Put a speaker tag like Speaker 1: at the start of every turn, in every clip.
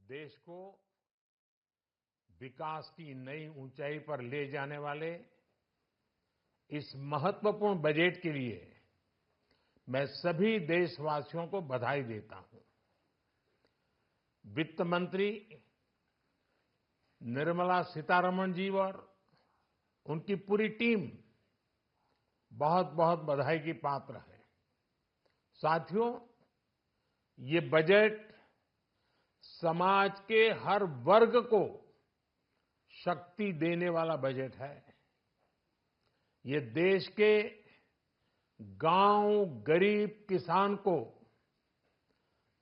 Speaker 1: देश को विकास की नई ऊंचाई पर ले जाने वाले इस महत्वपूर्ण बजट के लिए मैं सभी देशवासियों को बधाई देता हूं। वित्त मंत्री निर्मला सीतारमण जी और उनकी पूरी टीम बहुत बहुत बधाई की पात्र है। साथियों, ये बजट समाज के हर वर्ग को शक्ति देने वाला बजट है। ये देश के गांव, गरीब किसान को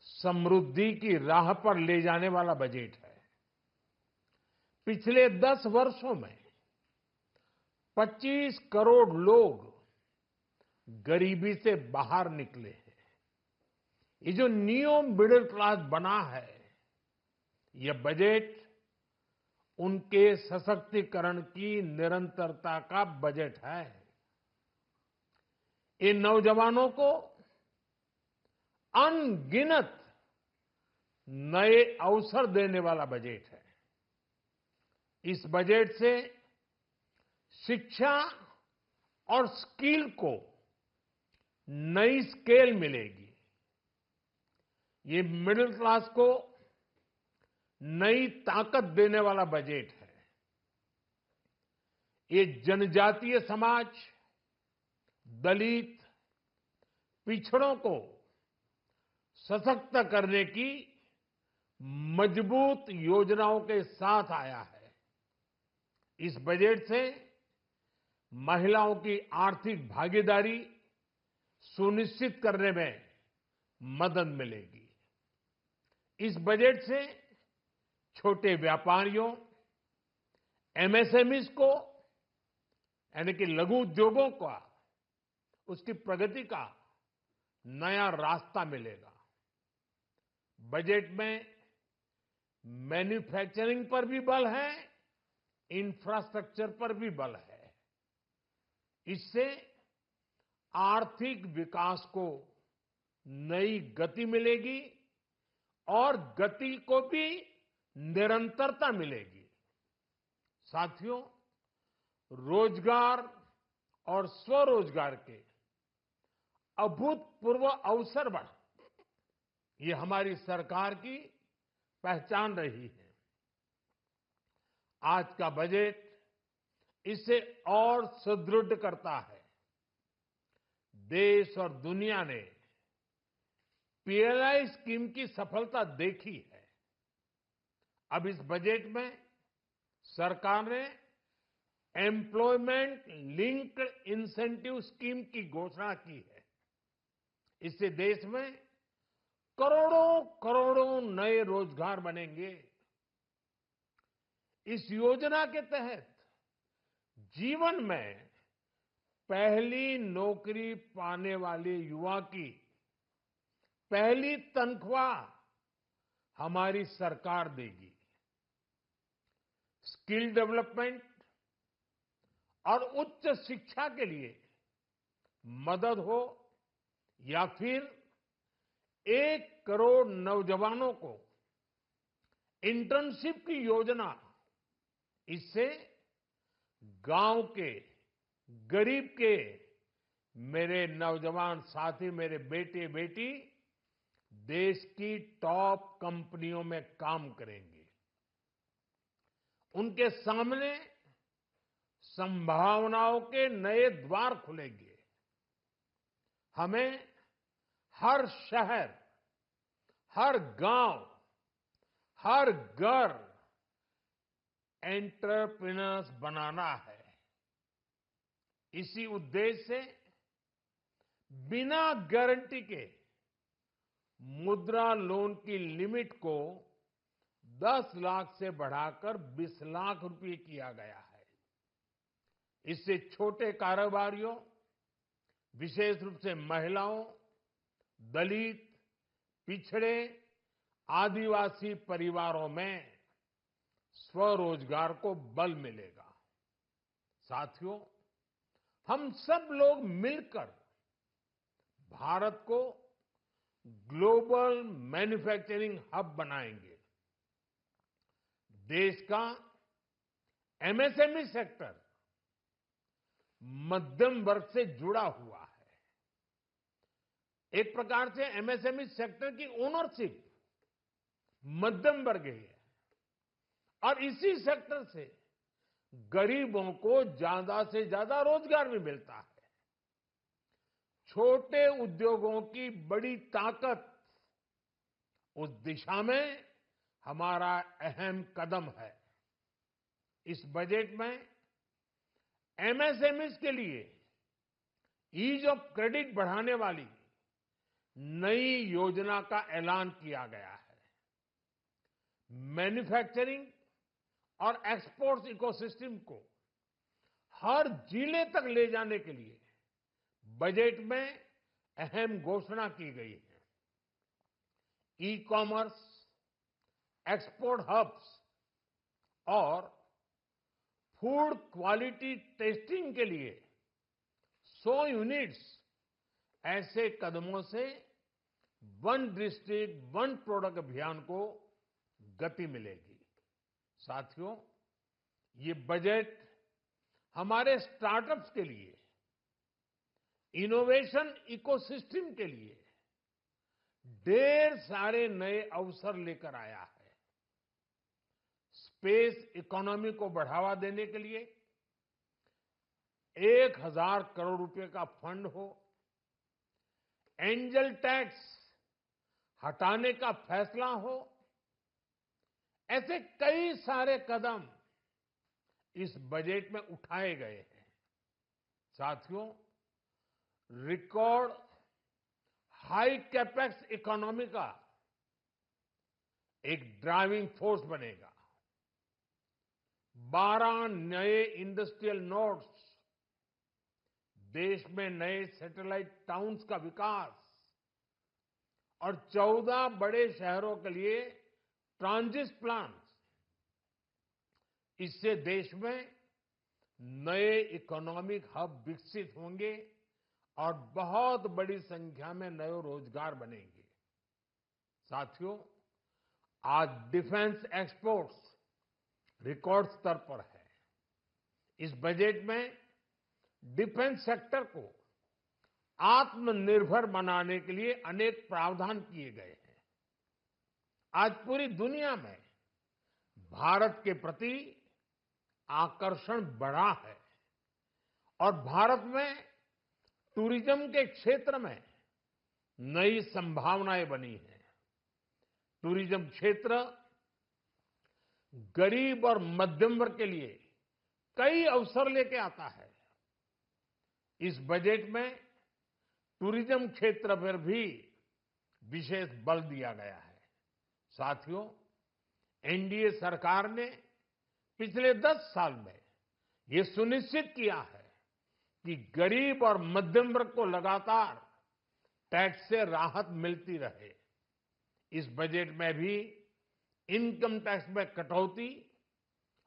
Speaker 1: समृद्धि की राह पर ले जाने वाला बजट है। पिछले 10 वर्षों में 25 करोड़ लोग गरीबी से बाहर निकले हैं। ये जो न्यू मिडिल क्लास बना है, यह बजट उनके सशक्तिकरण की निरंतरता का बजट है। इन नौजवानों को अनगिनत नए अवसर देने वाला बजट है। इस बजट से शिक्षा और स्किल को नई स्केल मिलेगी। ये मिडिल क्लास को नई ताकत देने वाला बजट है। ये जनजातीय समाज, दलित, पिछड़ों को सशक्त करने की मजबूत योजनाओं के साथ आया है। इस बजट से महिलाओं की आर्थिक भागीदारी सुनिश्चित करने में मदद मिलेगी। इस बजट से छोटे व्यापारियों, एमएसएमईज को यानी कि लघु उद्योगों का उसकी प्रगति का नया रास्ता मिलेगा। बजट में मैन्युफैक्चरिंग पर भी बल है, इंफ्रास्ट्रक्चर पर भी बल है। इससे आर्थिक विकास को नई गति मिलेगी और गति को भी निरंतरता मिलेगी। साथियों, रोजगार और स्वरोजगार के अभूतपूर्व अवसर बढ़ ये हमारी सरकार की पहचान रही है। आज का बजट इसे और सुदृढ़ करता है। देश और दुनिया ने पीएलआई स्कीम की सफलता देखी है। अब इस बजट में सरकार ने एम्प्लॉयमेंट लिंक्ड इंसेंटिव स्कीम की घोषणा की है। इससे देश में करोड़ों करोड़ों नए रोजगार बनेंगे। इस योजना के तहत जीवन में पहली नौकरी पाने वाले युवा की पहली तनख्वाह हमारी सरकार देगी। स्किल डेवलपमेंट और उच्च शिक्षा के लिए मदद हो या फिर 1 करोड़ नौजवानों को इंटर्नशिप की योजना, इससे गांव के, गरीब के मेरे नौजवान साथी, मेरे बेटे बेटी देश की टॉप कंपनियों में काम करेंगे। उनके सामने संभावनाओं के नए द्वार खुलेंगे। हमें हर शहर, हर गांव, हर घर एंटरप्रेन्योर्स बनाना है। इसी उद्देश्य से बिना गारंटी के मुद्रा लोन की लिमिट को 10 लाख से बढ़ाकर 20 लाख रुपए किया गया है। इससे छोटे कारोबारियों, विशेष रूप से महिलाओं, दलित, पिछड़े, आदिवासी परिवारों में स्वरोजगार को बल मिलेगा। साथियों, हम सब लोग मिलकर भारत को ग्लोबल मैन्युफैक्चरिंग हब बनाएंगे। देश का एमएसएमई सेक्टर मध्यम वर्ग से जुड़ा हुआ है। एक प्रकार से एमएसएमई सेक्टर की ओनरशिप मध्यम वर्ग ही है और इसी सेक्टर से गरीबों को ज्यादा से ज्यादा रोजगार भी मिलता है। छोटे उद्योगों की बड़ी ताकत, उस दिशा में हमारा अहम कदम है। इस बजट में एमएसएमईज के लिए ईज ऑफ क्रेडिट बढ़ाने वाली नई योजना का ऐलान किया गया है। मैन्युफैक्चरिंग और एक्सपोर्ट्स इकोसिस्टम को हर जिले तक ले जाने के लिए बजट में अहम घोषणा की गई है। ई कॉमर्स, एक्सपोर्ट हब्स और फूड क्वालिटी टेस्टिंग के लिए 100 यूनिट्स, ऐसे कदमों से वन डिस्ट्रिक्ट वन प्रोडक्ट अभियान को गति मिलेगी। साथियों, ये बजट हमारे स्टार्टअप्स के लिए, इनोवेशन इकोसिस्टम के लिए ढेर सारे नए अवसर लेकर आया है। स्पेस इकोनॉमी को बढ़ावा देने के लिए 1000 करोड़ रुपए का फंड हो, एंजल टैक्स हटाने का फैसला हो, ऐसे कई सारे कदम इस बजट में उठाए गए हैं। साथियों, रिकॉर्ड हाई कैपेक्स इकोनॉमी का एक ड्राइविंग फोर्स बनेगा। 12 नए इंडस्ट्रियल नोड्स, देश में नए सैटेलाइट टाउन्स का विकास और 14 बड़े शहरों के लिए ट्रांजिट प्लान्स, इससे देश में नए इकोनॉमिक हब विकसित होंगे और बहुत बड़ी संख्या में नए रोजगार बनेंगे। साथियों, आज डिफेंस एक्सपोर्ट्स रिकॉर्ड स्तर पर है। इस बजट में डिफेंस सेक्टर को आत्मनिर्भर बनाने के लिए अनेक प्रावधान किए गए हैं। आज पूरी दुनिया में भारत के प्रति आकर्षण बढ़ा है और भारत में टूरिज्म के क्षेत्र में नई संभावनाएं बनी हैं। टूरिज्म क्षेत्र गरीब और मध्यम वर्ग के लिए कई अवसर लेके आता है। इस बजट में टूरिज्म क्षेत्र पर भी विशेष बल दिया गया है। साथियों, एनडीए सरकार ने पिछले 10 साल में ये सुनिश्चित किया है कि गरीब और मध्यम वर्ग को लगातार टैक्स से राहत मिलती रहे। इस बजट में भी इनकम टैक्स में कटौती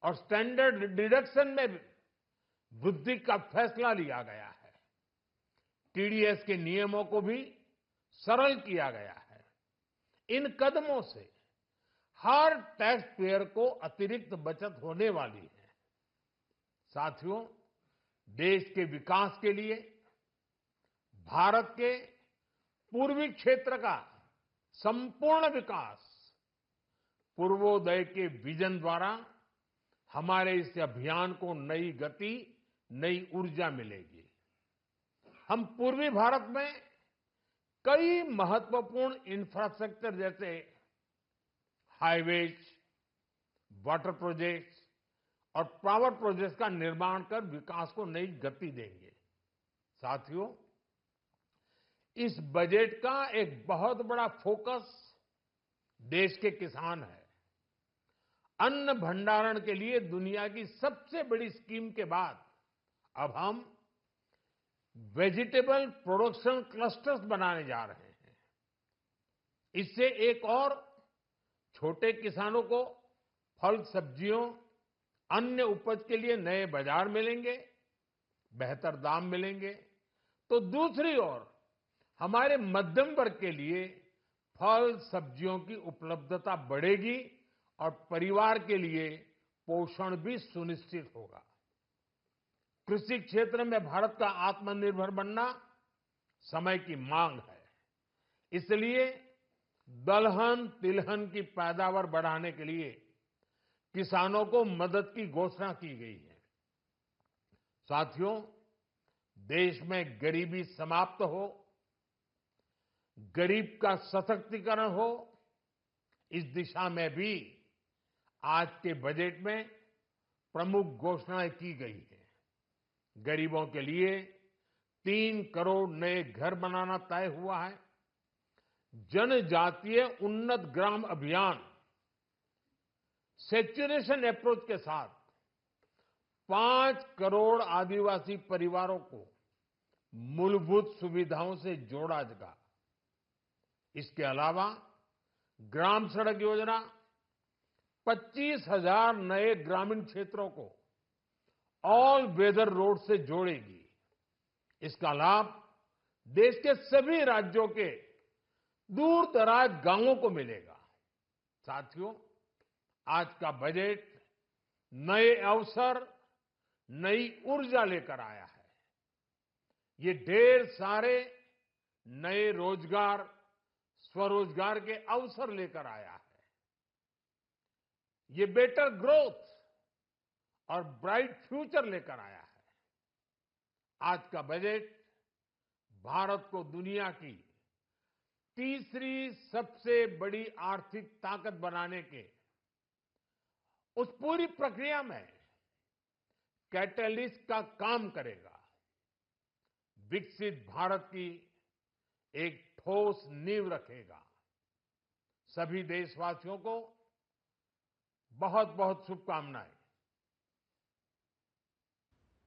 Speaker 1: और स्टैंडर्ड डिडक्शन में वृद्धि का फैसला लिया गया है। टीडीएस के नियमों को भी सरल किया गया है। इन कदमों से हर टैक्स पेयर को अतिरिक्त बचत होने वाली है। साथियों, देश के विकास के लिए भारत के पूर्वी क्षेत्र का संपूर्ण विकास पूर्वोदय के विजन द्वारा हमारे इस अभियान को नई गति, नई ऊर्जा मिलेगी। हम पूर्वी भारत में कई महत्वपूर्ण इंफ्रास्ट्रक्चर जैसे हाईवेज, वाटर प्रोजेक्ट्स और पावर प्रोजेक्ट्स का निर्माण कर विकास को नई गति देंगे। साथियों, इस बजट का एक बहुत बड़ा फोकस देश के किसान है। अन्न भंडारण के लिए दुनिया की सबसे बड़ी स्कीम के बाद अब हम वेजिटेबल प्रोडक्शन क्लस्टर्स बनाने जा रहे हैं। इससे एक और छोटे किसानों को फल, सब्जियों, अन्य उपज के लिए नए बाजार मिलेंगे, बेहतर दाम मिलेंगे। तो दूसरी ओर हमारे मध्यम वर्ग के लिए फल, सब्जियों की उपलब्धता बढ़ेगी और परिवार के लिए पोषण भी सुनिश्चित होगा। कृषि क्षेत्र में भारत का आत्मनिर्भर बनना समय की मांग है। इसलिए दलहन तिलहन की पैदावार बढ़ाने के लिए किसानों को मदद की घोषणा की गई है। साथियों, देश में गरीबी समाप्त हो, गरीब का सशक्तिकरण हो, इस दिशा में भी आज के बजट में प्रमुख घोषणाएं की गई है। गरीबों के लिए 3 करोड़ नए घर बनाना तय हुआ है। जनजातीय उन्नत ग्राम अभियान सैचुरेशन अप्रोच के साथ 5 करोड़ आदिवासी परिवारों को मूलभूत सुविधाओं से जोड़ा जाएगा। इसके अलावा ग्राम सड़क योजना 25,000 नए ग्रामीण क्षेत्रों को ऑल वेदर रोड से जोड़ेगी। इसका लाभ देश के सभी राज्यों के दूर दराज गांवों को मिलेगा। साथियों, आज का बजट नए अवसर, नई ऊर्जा लेकर आया है। ये ढेर सारे नए रोजगार, स्वरोजगार के अवसर लेकर आया है। ये बेटर ग्रोथ और ब्राइट फ्यूचर लेकर आया है। आज का बजट भारत को दुनिया की तीसरी सबसे बड़ी आर्थिक ताकत बनाने के उस पूरी प्रक्रिया में कैटलिस्ट का काम करेगा। विकसित भारत की एक ठोस नींव रखेगा। सभी देशवासियों को बहुत बहुत शुभकामनाएं।